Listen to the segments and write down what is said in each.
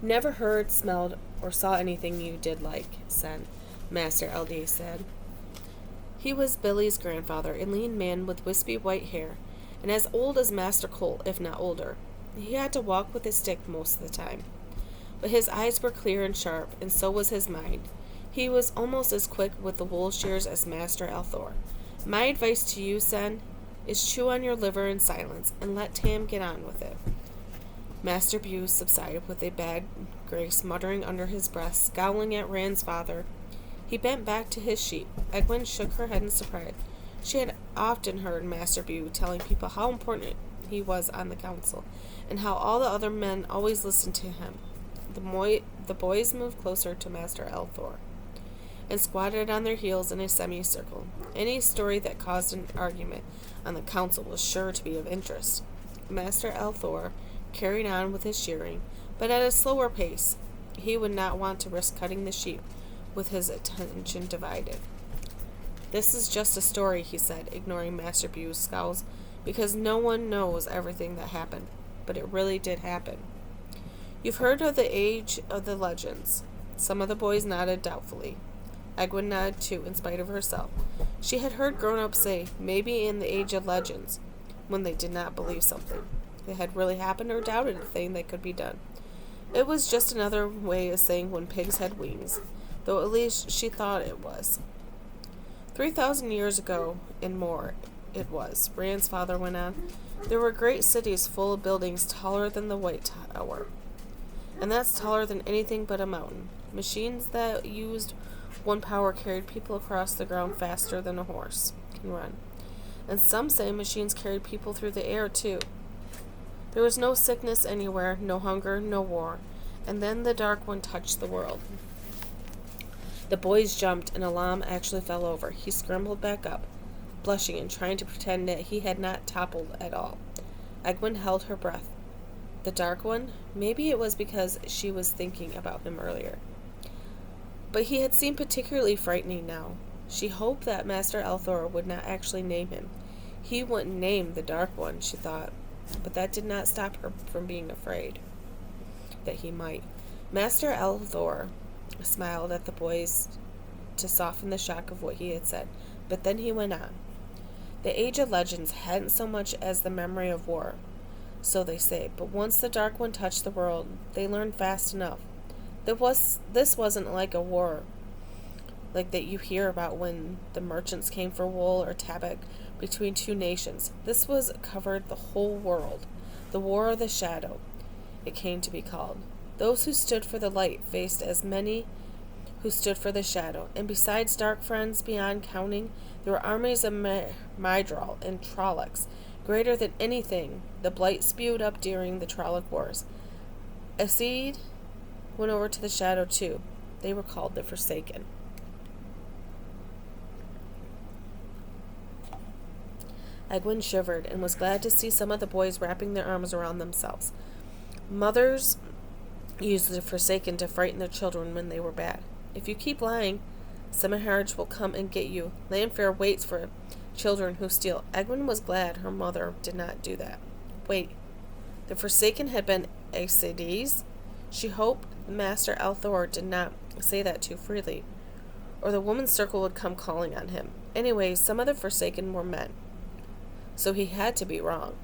Never heard, smelled, or saw anything you did like, said Master LD said. He was Billy's grandfather, a lean man with wispy white hair, and as old as Master Colt, if not older. He had to walk with his stick most of the time. But his eyes were clear and sharp, and so was his mind. He was almost as quick with the wool shears as Master Althor. My advice to you, son, is chew on your liver in silence, and let Tam get on with it. Master Bew subsided with a bad grace, muttering under his breath, scowling at Rand's father. He bent back to his sheep. Egwene shook her head in surprise. She had often heard Master Bew telling people how important he was on the council, and how all the other men always listened to him. The boys moved closer to Master Althor and squatted on their heels in a semicircle. Any story that caused an argument on the council was sure to be of interest. Master Althor carried on with his shearing, but at a slower pace. He would not want to risk cutting the sheep with his attention divided. This is just a story, he said, ignoring Master Bew's scowls, because no one knows everything that happened, but it really did happen. You've heard of the Age of the Legends. Some of the boys nodded doubtfully. Egwene nodded too, in spite of herself. She had heard grown-ups say, maybe in the Age of Legends, when they did not believe something. It had really happened or doubted a thing that could be done. It was just another way of saying when pigs had wings, though at least she thought it was. 3,000 years ago and more it was, Rand's father went on. There were great cities full of buildings taller than the White Tower. And that's taller than anything but a mountain. Machines that used one power carried people across the ground faster than a horse can run. And some say machines carried people through the air, too. There was no sickness anywhere, no hunger, no war. And then the Dark One touched the world. The boys jumped, and Alam actually fell over. He scrambled back up, blushing and trying to pretend that he had not toppled at all. Egwene held her breath. The Dark One? Maybe it was because she was thinking about him earlier. But he had seemed particularly frightening now. She hoped that Master Althor would not actually name him. He wouldn't name the Dark One, she thought, but that did not stop her from being afraid that he might. Master Althor smiled at the boys to soften the shock of what he had said, but then he went on. The Age of Legends hadn't so much as the memory of war, so they say, but once the Dark One touched the world, they learned fast enough. This wasn't like a war like that you hear about when the merchants came for wool or tabac between two nations. This was covered the whole world. The War of the Shadow, it came to be called. Those who stood for the light faced as many who stood for the shadow, and besides dark friends beyond counting, there were armies of Myrddraal and Trollocs, greater than anything the Blight spewed up during the Trolloc Wars. Aseed went over to the shadow too. They were called the Forsaken. Egwene shivered and was glad to see some of the boys wrapping their arms around themselves. Mothers used the Forsaken to frighten their children when they were bad. If you keep lying, Semihardge will come and get you. Lanfear waits for children who steal. Egwene was glad her mother did not do that. Wait, the Forsaken had been Aes Sedai's? She hoped Master Althor did not say that too freely, or the woman's circle would come calling on him. Anyway, some of the Forsaken were men, so he had to be wrong.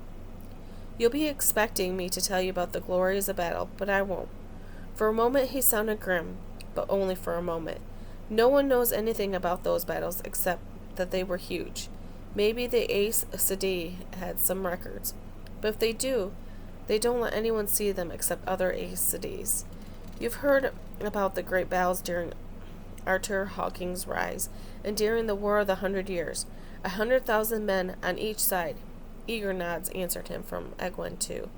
You'll be expecting me to tell you about the glories of battle, but I won't. For a moment he sounded grim, but only for a moment. No one knows anything about those battles except that they were huge. Maybe the Aes Sedai had some records, but if they do, they don't let anyone see them except other Aes Sedais. You've heard about the great battles during Arthur Hawking's rise, and during the War of the 100 Years. 100,000 men on each side. Eager nods answered him from Egwene too,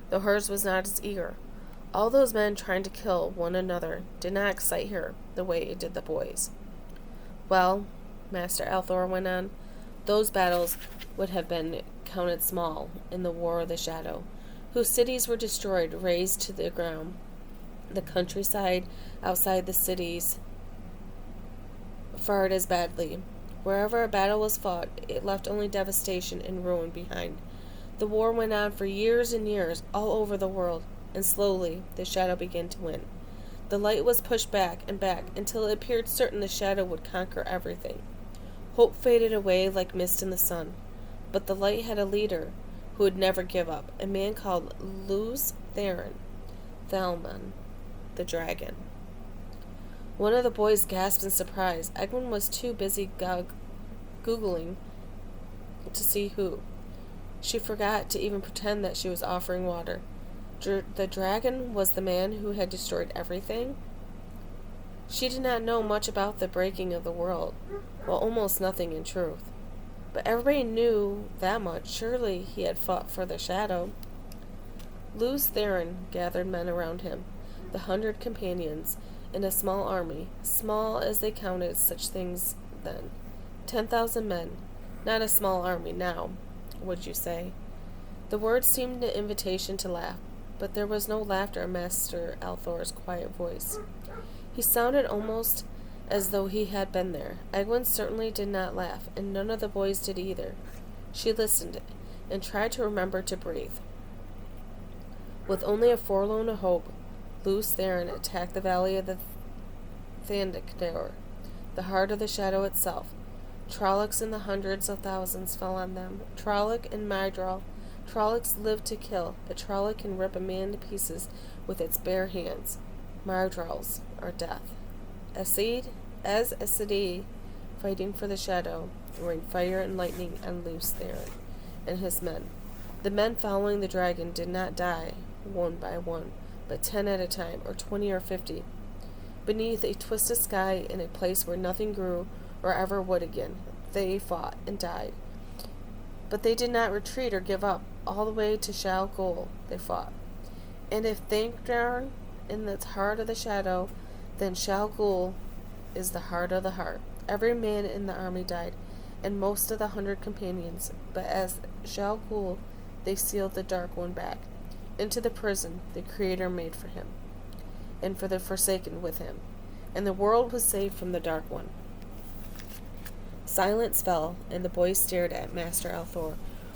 though hers was not as eager. All those men trying to kill one another did not excite her the way it did the boys. Well, Master Althor went on, those battles would have been counted small in the War of the Shadow, whose cities were destroyed, razed to the ground. The countryside outside the cities fared as badly. Wherever a battle was fought, it left only devastation and ruin behind. The war went on for years and years, all over the world. and slowly the shadow began to win. The light was pushed back and back until it appeared certain the shadow would conquer everything. Hope faded away like mist in the sun, but the light had a leader who would never give up, a man called Lews Therin, Thalmon, the dragon. One of the boys gasped in surprise. Egwene was too busy Googling to see who. She forgot to even pretend that she was offering water. The dragon was the man who had destroyed everything? She did not know much about the breaking of the world, well, almost nothing in truth. But everybody knew that much. Surely he had fought for the shadow. Lews Therin gathered men around him, the 100 companions, in a small army, small as they counted such things then. 10,000 men, not a small army now, would you say? The words seemed an invitation to laugh, but there was no laughter in Master Althor's quiet voice. He sounded almost as though he had been there. Egwene certainly did not laugh, and none of the boys did either. She listened, and tried to remember to breathe. With only a forlorn hope, Lews Therin attacked the valley of the Thandakor, the heart of the shadow itself. Trollocs in the hundreds of thousands fell on them. Trolloc and Myrddraal. Trollocs lived to kill. A Trolloc can rip a man to pieces with its bare hands. Myrddraals are death. As Aes fighting for the shadow, rained fire and lightning on Lews Therin and his men. The men following the dragon did not die one by one, but 10 at a time, or 20 or 50. Beneath a twisted sky in a place where nothing grew or ever would again, they fought and died. But they did not retreat or give up. All the way to Shal Ghul they fought. And if Thandarn in the heart of the shadow, then Shal Ghul is the heart of the heart. Every man in the army died, and most of the 100 companions. But as Shal Ghul, they sealed the Dark One back into the prison the Creator made for him, and for the Forsaken with him, and the world was saved from the Dark One. Silence fell, and the boys stared at Master Althor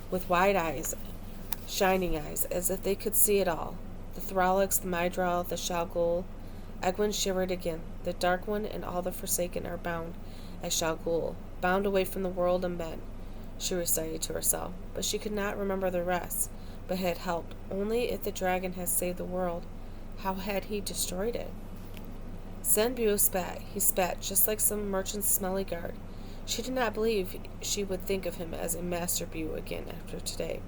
with wide eyes, shining eyes, as if they could see it all. The Trollocs, the Myrddraal, the Shal Ghul. Egwene shivered again. The Dark One and all the Forsaken are bound at Shal Ghul, bound away from the world and men, she recited to herself, but she could not remember the rest, but had helped. Only if the dragon had saved the world, how had he destroyed it? Zen Bu spat. He spat just like some merchant's smelly guard. She did not believe she would think of him as a Master Bu again after today.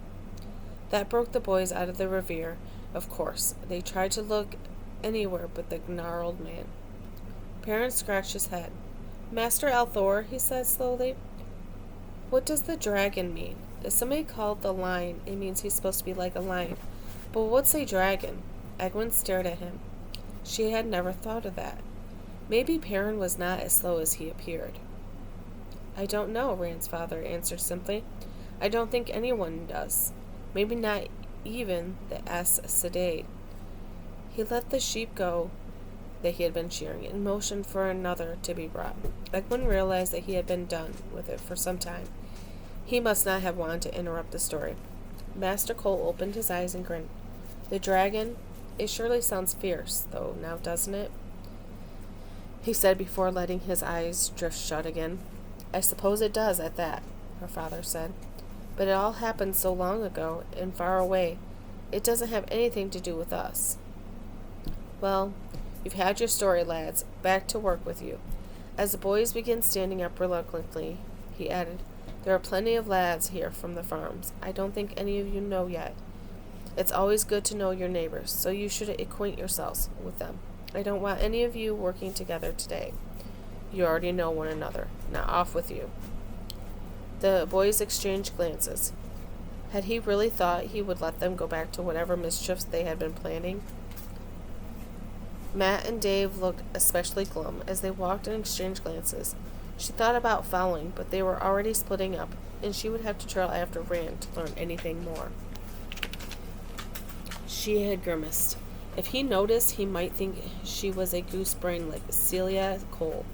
That broke the boys out of the reverie, of course. They tried to look anywhere but the gnarled man. Perrin scratched his head. Master Althor, he said slowly, what does the dragon mean? If somebody called the lion, it means he's supposed to be like a lion. But what's a dragon? Egwene stared at him. She had never thought of that. Maybe Perrin was not as slow as he appeared. I don't know, Rand's father answered simply. I don't think anyone does. Maybe not even the Aes Sedai. He let the sheep go that he had been shearing and motioned for another to be brought. Egwene realized that he had been done with it for some time. He must not have wanted to interrupt the story. Master Cole opened his eyes and grinned. The dragon, it surely sounds fierce, though, now doesn't it? He said before letting his eyes drift shut again. I suppose it does at that, her father said. But it all happened so long ago and far away. It doesn't have anything to do with us. Well, you've had your story, lads. Back to work with you. As the boys began standing up reluctantly, he added, there are plenty of lads here from the farms. I don't think any of you know yet. It's always good to know your neighbors, so you should acquaint yourselves with them. I don't want any of you working together today. You already know one another. Now off with you. The boys exchanged glances. Had he really thought he would let them go back to whatever mischiefs they had been planning? Mat and Dave looked especially glum as they walked and exchanged glances. She thought about following, but they were already splitting up, and she would have to trail after Rand to learn anything more. She had grimaced. If he noticed, he might think she was a goose-brained like Celia Cole.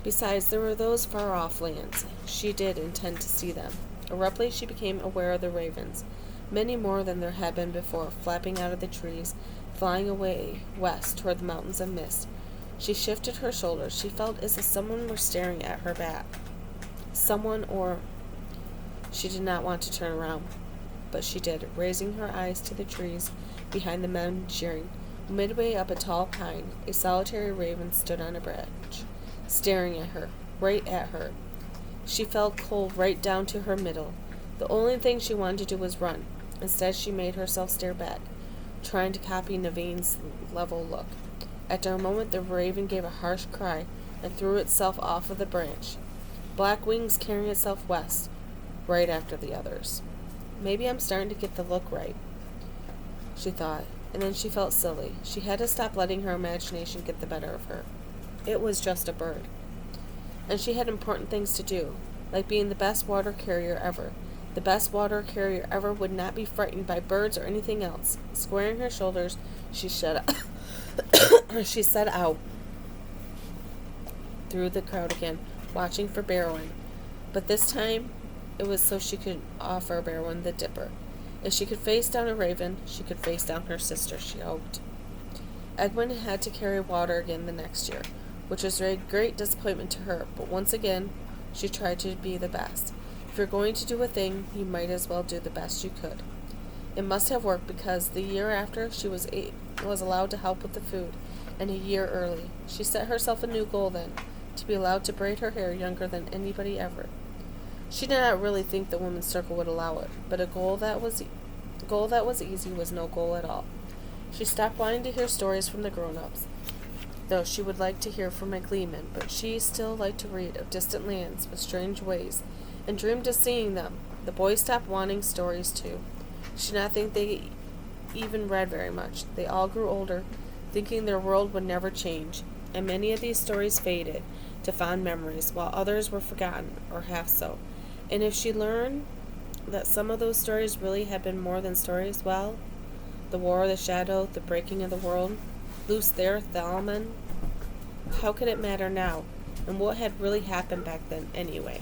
Besides, there were those far-off lands. She did intend to see them. Abruptly, she became aware of the ravens. many more than there had been before, flapping out of the trees, flying away west toward the mountains of mist. She shifted her shoulders. She felt as if someone were staring at her back. Someone, or she did not want to turn around, but she did, raising her eyes to the trees behind the men cheering. Midway up a tall pine, a solitary raven stood on a branch, staring at her, right at her. She felt cold right down to her middle. The only thing she wanted to do was run. Instead, she made herself stare back, trying to copy Naveen's level look. After a moment, the raven gave a harsh cry and threw itself off of the branch, black wings carrying itself west, right after the others. Maybe I'm starting to get the look right, she thought, and then she felt silly. She had to stop letting her imagination get the better of her. It was just a bird. And she had important things to do, like being the best water carrier ever. The best water carrier ever would not be frightened by birds or anything else. Squaring her shoulders, she set out through the crowd again, watching for Barrowin. But this time, it was so she could offer Barrowin the dipper. If she could face down a raven, she could face down her sister, she hoped. Egwene had to carry water again the next year, which was a great disappointment to her, but once again, she tried to be the best. If you're going to do a thing, you might as well do the best you could. It must have worked because the year after, she was allowed to help with the food, and a year early. She set herself a new goal then, to be allowed to braid her hair younger than anybody ever. She did not really think the women's circle would allow it, but a goal that was easy was no goal at all. She stopped wanting to hear stories from the grown-ups, though she would like to hear from a gleeman, but she still liked to read of distant lands with strange ways, and dreamed of seeing them. The boys stopped wanting stories too. She did not think they even read very much. They all grew older, thinking their world would never change, and many of these stories faded to fond memories, while others were forgotten, or half so. And if she learned that some of those stories really had been more than stories, well, the War of the Shadow, the breaking of the world, Luce there, Thalman, how could it matter now? And what had really happened back then anyway?